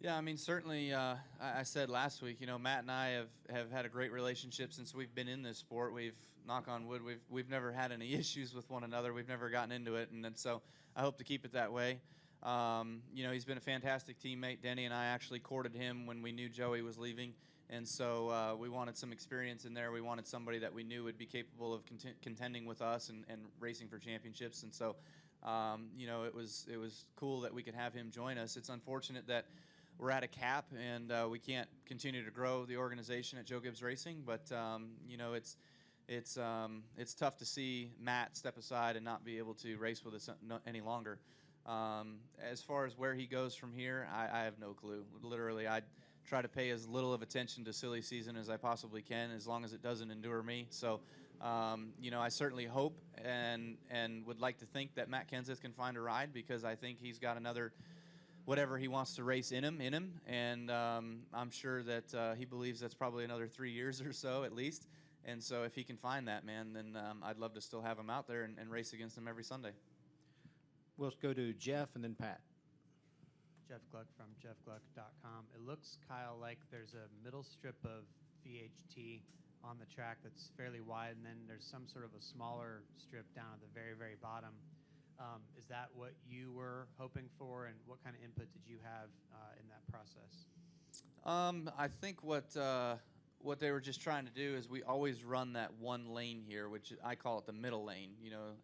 Yeah, I mean, certainly, I said last week, Matt and I have had a great relationship since we've been in this sport. Knock on wood, we've never had any issues with one another. We've never gotten into it, and so I hope to keep it that way. He's been a fantastic teammate. Denny and I actually courted him when we knew Joey was leaving, and so we wanted some experience in there. We wanted somebody that we knew would be capable of contending with us and racing for championships, and so it was cool that we could have him join us. It's unfortunate that we're at a cap and we can't continue to grow the organization at Joe Gibbs Racing, but it's tough to see Matt step aside and not be able to race with us any longer. As far as where he goes from here, I have no clue. Literally, I try to pay as little of attention to silly season as I possibly can, as long as it doesn't endure me. So, I certainly hope and would like to think that Matt Kenseth can find a ride, because I think he's got another whatever he wants to race in him, and I'm sure that he believes that's probably another 3 years or so at least. And so if he can find that, man, then I'd love to still have him out there and race against him every Sunday. We'll go to Jeff and then Pat. Jeff Gluck from jeffgluck.com. It looks, Kyle, like there's a middle strip of VHT on the track that's fairly wide, and then there's some sort of a smaller strip down at the very, very bottom. Is that what you were hoping for, and what kind of input did you have in that process? I think what they were just trying to do is we always run that one lane here, which I call it the middle lane,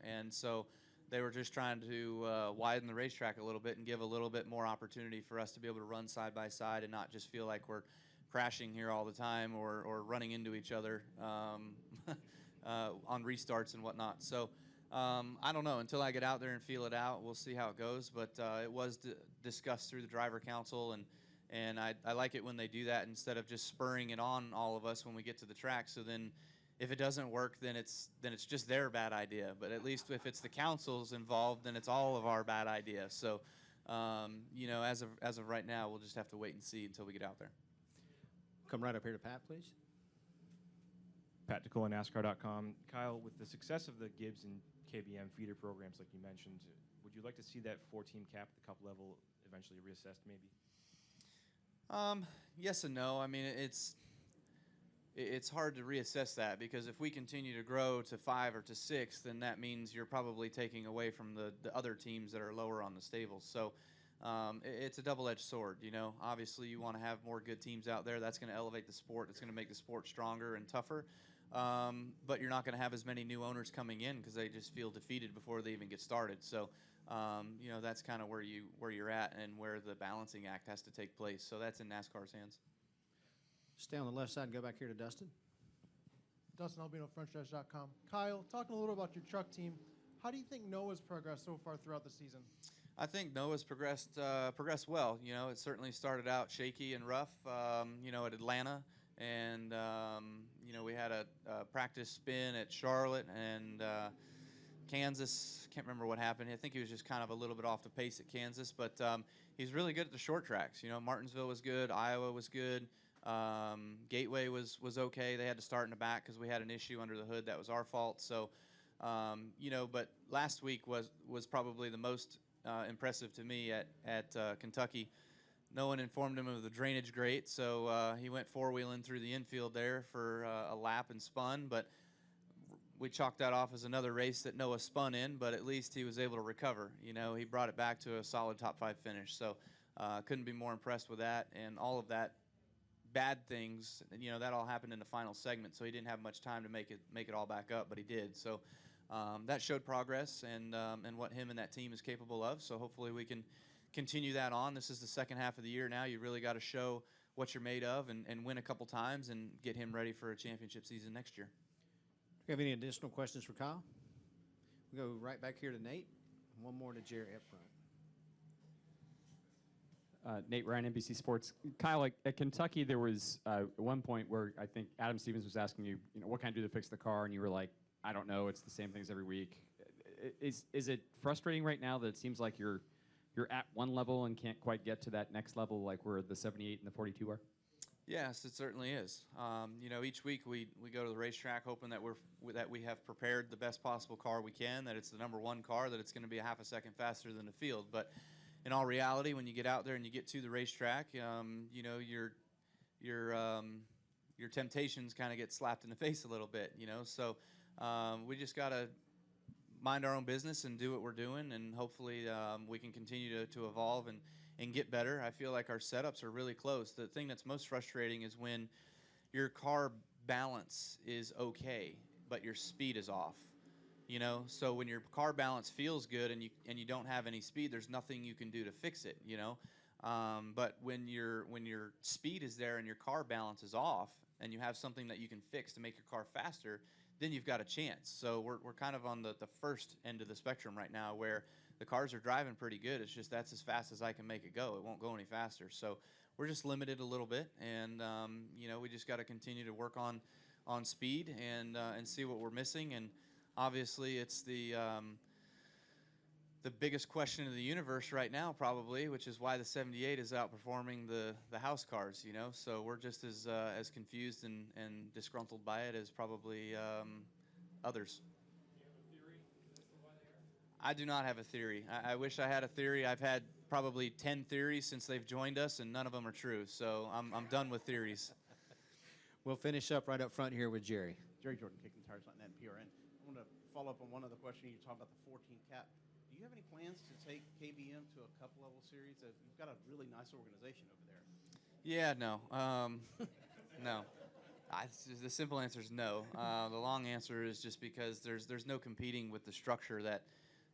and so they were just trying to widen the racetrack a little bit and give a little bit more opportunity for us to be able to run side by side and not just feel like we're crashing here all the time or running into each other on restarts and whatnot. So I don't know. Until I get out there and feel it out, we'll see how it goes. But it was discussed through the driver council, and I like it when they do that instead of just spurring it on all of us when we get to the track. So then if it doesn't work, then it's just their bad idea. But at least if it's the council's involved, then it's all of our bad idea. So, as of right now, we'll just have to wait and see until we get out there. Come right up here to Pat, please. Pat Dakoda, NASCAR.com. Kyle, with the success of the Gibbs and KBM feeder programs, like you mentioned, would you like to see that 4-team cap at the Cup level eventually reassessed, maybe? Yes and no. I mean, it's hard to reassess that, because if we continue to grow to 5 or to 6, then that means you're probably taking away from the other teams that are lower on the stables. So it's a double-edged sword. You know, obviously you want to have more good teams out there. That's going to elevate the sport. It's going to make the sport stronger and tougher. But you're not going to have as many new owners coming in because they just feel defeated before they even get started. So you know, that's kind of where you're at and where the balancing act has to take place. So that's in NASCAR's hands. Stay on the left side and go back here to Dustin. Dustin Albino, FrenchDutch.com. Kyle, talking a little about your truck team, how do you think Noah's progressed so far throughout the season? I think Noah's progressed well. You know, it certainly started out shaky and rough, you know, at Atlanta. And, you know, we had a practice spin at Charlotte and Kansas. Can't remember what happened. I think he was just kind of a little bit off the pace at Kansas. But he's really good at the short tracks. You know, Martinsville was good. Iowa was good. Gateway was okay. They had to start in the back because we had an issue under the hood. That was our fault. So, you know, but last week was probably the most impressive to me at Kentucky. No one informed him of the drainage grate, so he went four-wheeling through the infield there for a lap and spun, but we chalked that off as another race that Noah spun in, but at least he was able to recover. You know, he brought it back to a solid top 5 finish, so couldn't be more impressed with that. And all of that bad things, you know, that all happened in the final segment, so he didn't have much time to make it all back up, but he did. So that showed progress and what him and that team is capable of, so hopefully we can continue that on. This is the second half of the year now. You really got to show what you're made of and win a couple times and get him ready for a championship season next year. Do you have any additional questions for Kyle? We go right back here to Nate. One more to Jerry up front. Nate Ryan, NBC Sports. Kyle, at Kentucky, there was at one point where I think Adam Stevens was asking you, you know, what can I do to fix the car? And you were like, I don't know. It's the same things every week. Is it frustrating right now that it seems like you're at one level and can't quite get to that next level like where the 78 and the 42 are? Yes, it certainly is. You know, each week we go to the racetrack hoping that we have prepared the best possible car we can, that it's the #1 car, that it's going to be a half a second faster than the field. But in all reality, when you get out there and you get to the racetrack, you know, your temptations kind of get slapped in the face a little bit. You know, so we just got to mind our own business and do what we're doing, and hopefully we can continue to evolve and get better. I feel like our setups are really close. The thing that's most frustrating is when your car balance is okay, but your speed is off. You know, so when your car balance feels good and you don't have any speed, there's nothing you can do to fix it. You know, but when your speed is there and your car balance is off, and you have something that you can fix to make your car faster, then you've got a chance. So we're kind of on the first end of the spectrum right now, where the cars are driving pretty good. It's just that's as fast as I can make it go. It won't go any faster. So we're just limited a little bit, and you know, we just got to continue to work on speed and see what we're missing. And obviously, it's the biggest question of the universe right now, probably, which is why the 78 is outperforming the house cars. You know, so we're just as confused and disgruntled by it as probably others. I do not have a theory. I wish I had a theory. I've had probably 10 theories since they've joined us, and none of them are true. So I'm done with theories. We'll finish up right up front here with Jerry. Jerry Jordan, Kicking Tires on PRN. I want to follow up on one other question. You talked about the 14 cap. Do you have any plans to take KBM to a cup level series? You've got a really nice organization over there. Yeah, no. No. The simple answer is no. The long answer is just because there's no competing with the structure that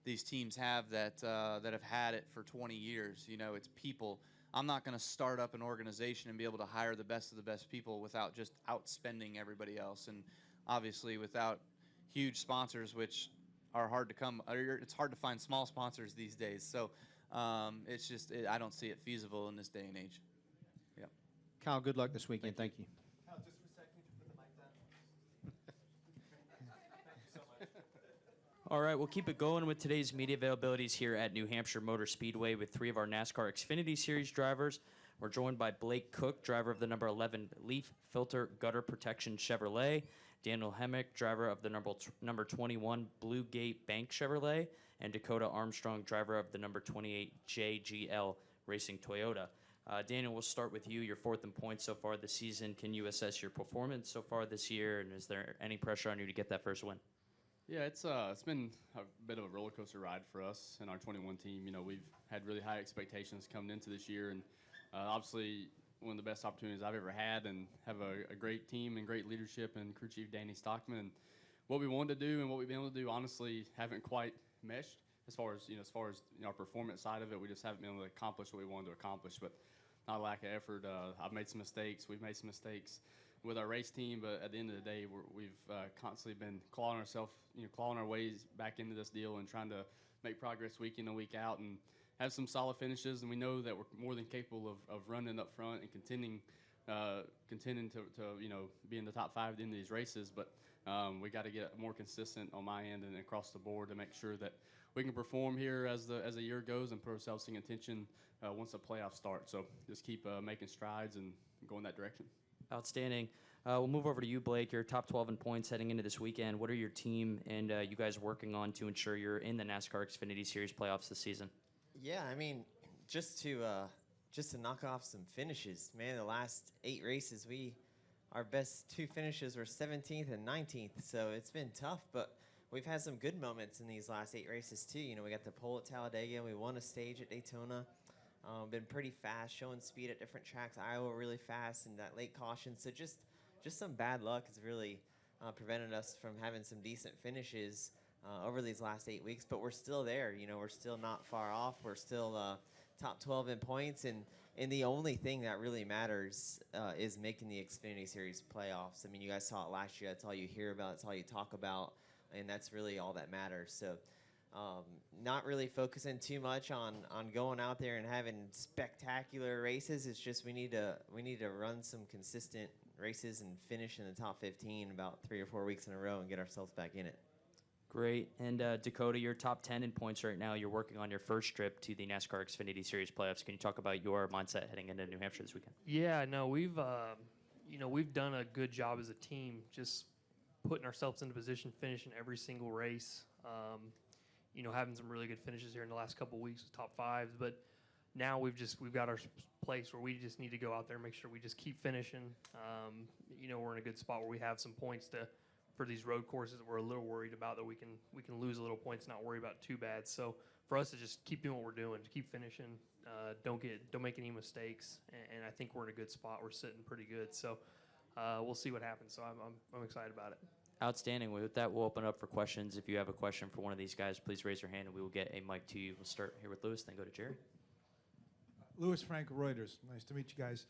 these teams have that have had it for 20 years. You know, it's people. I'm not going to start up an organization and be able to hire the best of the best people without just outspending everybody else, and obviously without huge sponsors, which are hard to come. It's hard to find small sponsors these days. So it's just I don't see it feasible in this day and age. Yeah. Kyle, good luck this weekend. Thank you. Kyle, just for a second, could you put the mic down? Thank you so much. All right, we'll keep it going with today's media availabilities here at New Hampshire Motor Speedway with 3 of our NASCAR Xfinity Series drivers. We're joined by Blake Koch, driver of the number 11 LeafFilter Gutter Protection Chevrolet, Daniel Hemric, driver of the number 21 Blue Gate Bank Chevrolet, and Dakoda Armstrong, driver of the number 28 JGL Racing Toyota. Daniel, we'll start with you. You're fourth in points so far this season. Can you assess your performance so far this year, and is there any pressure on you to get that first win? Yeah, it's been a bit of a roller coaster ride for us and our 21 team. You know, we've had really high expectations coming into this year, and obviously one of the best opportunities I've ever had, and have a great team and great leadership and crew chief Danny Stockman. And what we wanted to do and what we've been able to do, honestly, haven't quite meshed as far as our performance side of it. We just haven't been able to accomplish what we wanted to accomplish, but not a lack of effort. I've made some mistakes. We've made some mistakes with our race team, but at the end of the day, we've constantly been clawing our ways back into this deal and trying to make progress week in and week out and have some solid finishes. And we know that we're more than capable of running up front and contending to be in the top 5 at the end of these races. But we got to get more consistent on my end and across the board to make sure that we can perform here as the year goes and put ourselves in contention once the playoffs start. So just keep making strides and go in that direction. Outstanding. We'll move over to you, Blake. You're top 12 in points heading into this weekend. What are your team and you guys working on to ensure you're in the NASCAR Xfinity Series playoffs this season? Yeah, I mean, just to knock off some finishes, man. The last 8 races, our best 2 finishes were 17th and 19th. So it's been tough, but we've had some good moments in these last 8 races too. You know, we got the pole at Talladega. We won a stage at Daytona. Been pretty fast, showing speed at different tracks. Iowa really fast, and that late caution. So just some bad luck has really prevented us from having some decent finishes over these last 8 weeks. But we're still there. You know, we're still not far off. We're still top 12 in points, and the only thing that really matters is making the Xfinity Series playoffs. I mean, you guys saw it last year. That's all you hear about. That's all you talk about, and that's really all that matters. So. Not really focusing too much on going out there and having spectacular races. It's just we need to run some consistent races and finish in the top 15 about 3 or 4 weeks in a row and get ourselves back in it. Great. And Dakoda, you're top 10 in points right now. You're working on your first trip to the NASCAR Xfinity Series playoffs. Can you talk about your mindset heading into New Hampshire this weekend? Yeah, no, we've done a good job as a team, just putting ourselves in a position, finishing every single race. Having some really good finishes here in the last couple of weeks with top 5s, but now we've got our place where we just need to go out there and make sure we just keep finishing. We're in a good spot where we have some points for these road courses that we're a little worried about, that we can lose a little points, not worry about too bad. So for us to just keep doing what we're doing, to keep finishing, don't make any mistakes, and I think we're in a good spot. We're sitting pretty good, so we'll see what happens. So I'm excited about it. Outstanding. With that, we'll open up for questions. If you have a question for one of these guys, please raise your hand and we will get a mic to you. We'll start here with Lewis, then go to Jerry. Lewis Frank, Reuters. Nice to meet you guys.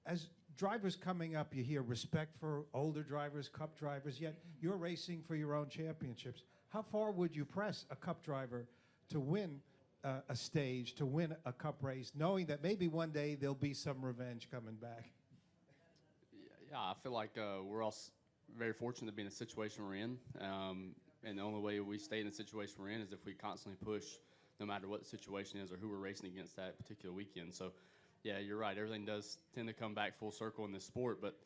As drivers coming up, you hear respect for older drivers, Cup drivers, yet you're racing for your own championships. How far would you press a Cup driver to win a stage, to win a Cup race, knowing that maybe one day there'll be some revenge coming back? Yeah, I feel like we're all very fortunate to be in the situation we're in, and the only way we stay in the situation we're in is if we constantly push, no matter what the situation is or who we're racing against that particular weekend. So, yeah, you're right. Everything does tend to come back full circle in this sport, but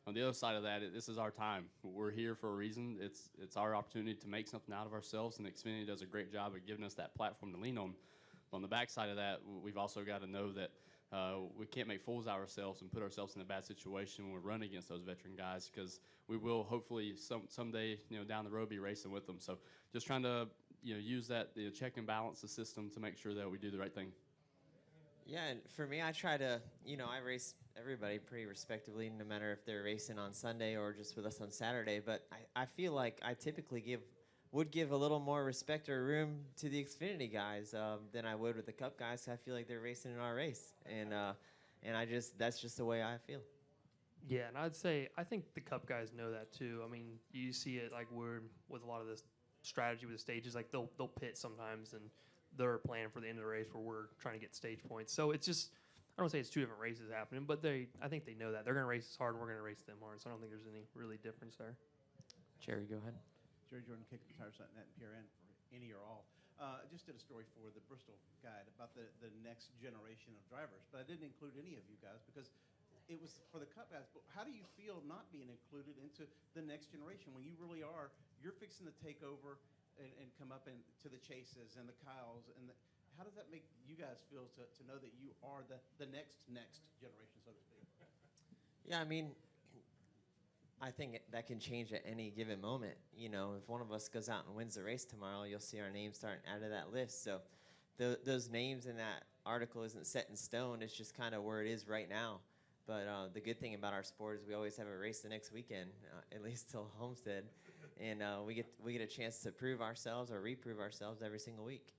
on the other side of that, this is our time. We're here for a reason. It's our opportunity to make something out of ourselves, and Xfinity does a great job of giving us that platform to lean on. But on the backside of that, we've also got to know that we can't make fools out of ourselves and put ourselves in a bad situation when we're running against those veteran guys, because we will hopefully someday down the road be racing with them. So just trying to use that check and balance the system to make sure that we do the right thing. Yeah, and for me, I try to I race everybody pretty respectively, no matter if they're racing on Sunday or just with us on Saturday. But I feel like I typically would give a little more respect or room to the Xfinity guys than I would with the Cup guys. 'Cause I feel like they're racing in our race, and that's just the way I feel. Yeah, and I think the Cup guys know that too. I mean, you see it like we're with a lot of this strategy with the stages. Like they'll pit sometimes, and they're planning for the end of the race where we're trying to get stage points. So it's just, I don't say it's 2 different races happening, but I think they know that they're going to race as hard, and we're going to race them hard. So I don't think there's any really difference there. Jerry, go ahead. Jerry Jordan, Kick the Tires Net and PRN for any or all. Just did a story for the Bristol Guide about the next generation of drivers, but I didn't include any of you guys because it was for the Cup guys. But how do you feel not being included into the next generation when you really are? You're fixing to take over and come up into the Chases and the Kyles, and how does that make you guys feel to know that you are the next generation, so to speak? Yeah, I mean, I think that can change at any given moment. You know, if one of us goes out and wins the race tomorrow, you'll see our names starting out of that list. So those names in that article isn't set in stone. It's just kind of where it is right now. But the good thing about our sport is we always have a race the next weekend, at least till Homestead, and we get a chance to prove ourselves or reprove ourselves every single week.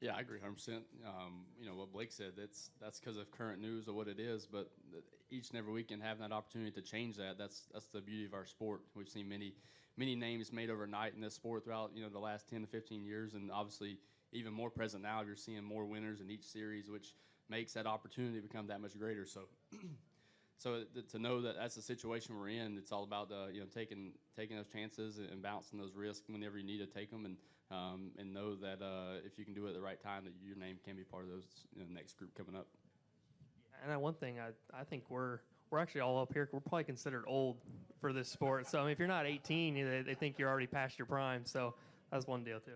Yeah, I agree 100%. You know, what Blake said, that's because of current news or what it is, but each and every weekend having that opportunity to change that's the beauty of our sport. We've seen many names made overnight in this sport throughout, you know, the last 10 to 15 years, and obviously even more present now. You're seeing more winners in each series, which makes that opportunity become that much greater. So to know that that's the situation we're in, it's all about you know, taking those chances and bouncing those risks whenever you need to take them, and know that if you can do it at the right time, that your name can be part of those, you know, next group coming up. And one thing, I think we're actually all up here. We're probably considered old for this sport. So I mean, if you're not 18, they think you're already past your prime. So that's one deal too.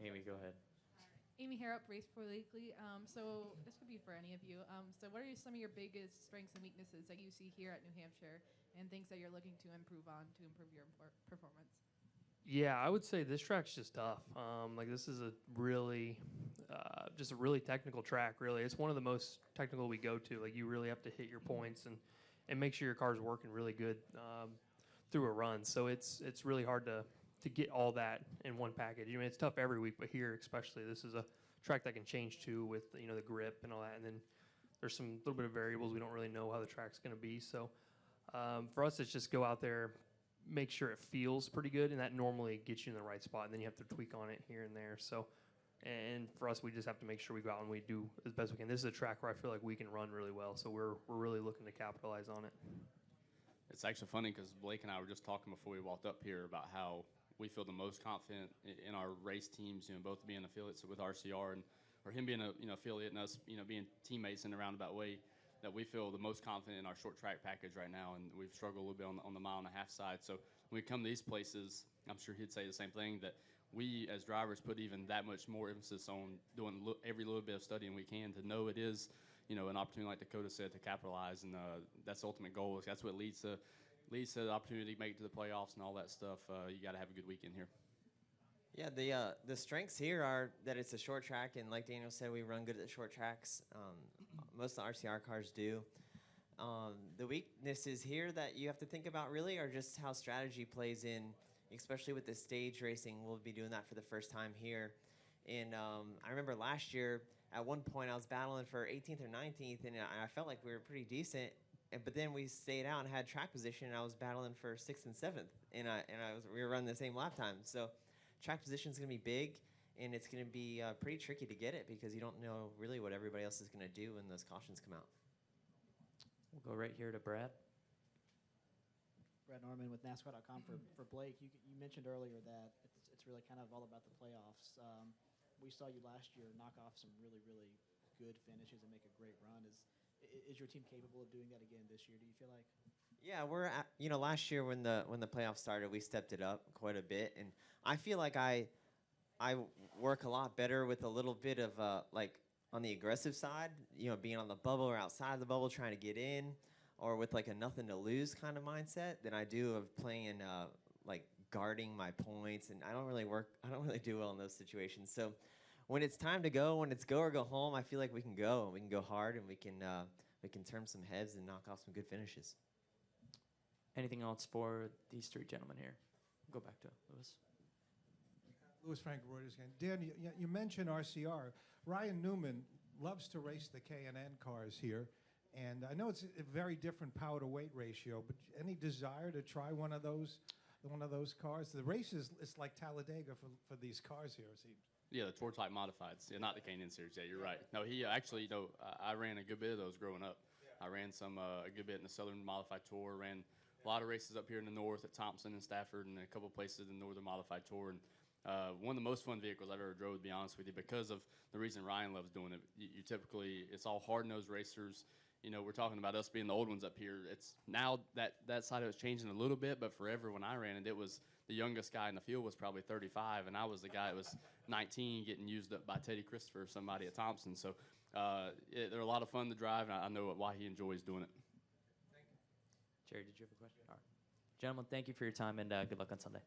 Amy, go ahead. Amy here up, Race Pro Weekly. So this could be for any of you. So what are some of your biggest strengths and weaknesses that you see here at New Hampshire, and things that you're looking to improve on to improve your performance? Yeah, I would say this track's just tough. Like this is just a really technical track. Really, it's one of the most technical we go to. Like you really have to hit your points and make sure your car's working really good through a run. So it's really hard to get all that in one package. I mean, it's tough every week, but here especially, this is a track that can change too with, you know, the grip and all that. And then there's some little bit of variables. We don't really know how the track's going to be. So for us, it's just go out there, make sure it feels pretty good, and that normally gets you in the right spot. And then you have to tweak on it here and there. So, and for us, we just have to make sure we go out and we do as best we can. This is a track where I feel like we can run really well. So we're really looking to capitalize on it. It's actually funny because Blake and I were just talking before we walked up here about how we feel the most confident in our race teams, you know, both being affiliates with RCR or him being a, you know, affiliate and us, you know, being teammates in a roundabout way, that we feel the most confident in our short track package right now, and we've struggled a little bit on the mile and a half side. So when we come to these places, I'm sure he'd say the same thing, that we as drivers put even that much more emphasis on doing every little bit of studying we can to know it is, you know, an opportunity, like Dakoda said, to capitalize, and that's the ultimate goal. That's what leads to the opportunity to make it to the playoffs and all that stuff. You got to have a good weekend here. Yeah, the strengths here are that it's a short track, and like Daniel said, we run good at the short tracks. Most of the RCR cars do. The weaknesses here that you have to think about really are just how strategy plays in, especially with the stage racing. We'll be doing that for the first time here. And I remember last year, at one point, I was battling for 18th or 19th, and I felt like we were pretty decent. But then we stayed out and had track position, and I was battling for 6th and 7th, and we were running the same lap time. So track position is going to be big, and it's going to be pretty tricky to get it because you don't know really what everybody else is going to do when those cautions come out. We'll go right here to Brad. Brad Norman with NASCAR.com for Blake. You mentioned earlier that it's really kind of all about the playoffs. We saw you last year knock off some really, really good finishes and make a great run. Is your team capable of doing that again this year, do you feel like? Yeah, you know, last year when the playoffs started, we stepped it up quite a bit, and I feel like I work a lot better with a little bit of like on the aggressive side, you know, being on the bubble or outside the bubble trying to get in, or with like a nothing to lose kind of mindset than I do of playing like guarding my points, and I don't really do well in those situations. So when it's time to go, when it's go or go home, I feel like we can go hard, and we can turn some heads and knock off some good finishes. Anything else for these three gentlemen here? Go back to Lewis. Lewis Frank, Reuters again. Dan, you mentioned RCR. Ryan Newman loves to race the K&N cars here, and I know it's a very different power to weight ratio, but any desire to try one of those cars? The race it's like Talladega for these cars here, it seems. Yeah, the Tour type modifieds. Yeah, not the K&N series. Yeah, you're right. No, he actually, you know, I ran a good bit of those growing up. I ran a good bit in the Southern Modified Tour. Ran a lot of races up here in the north at Thompson and Stafford, and a couple of places in the Northern Modified Tour. And one of the most fun vehicles I've ever drove, to be honest with you, because of the reason Ryan loves doing it. You typically, it's all hard-nosed racers. You know, we're talking about us being the old ones up here. It's now that side of it's changing a little bit, but forever when I ran it, it was the youngest guy in the field was probably 35, and I was the guy that was 19 getting used up by Teddy Christopher, somebody at Thompson. So they're a lot of fun to drive, and I know why he enjoys doing it. Jerry, did you have a question? All right. Gentlemen, thank you for your time, and good luck on Sunday.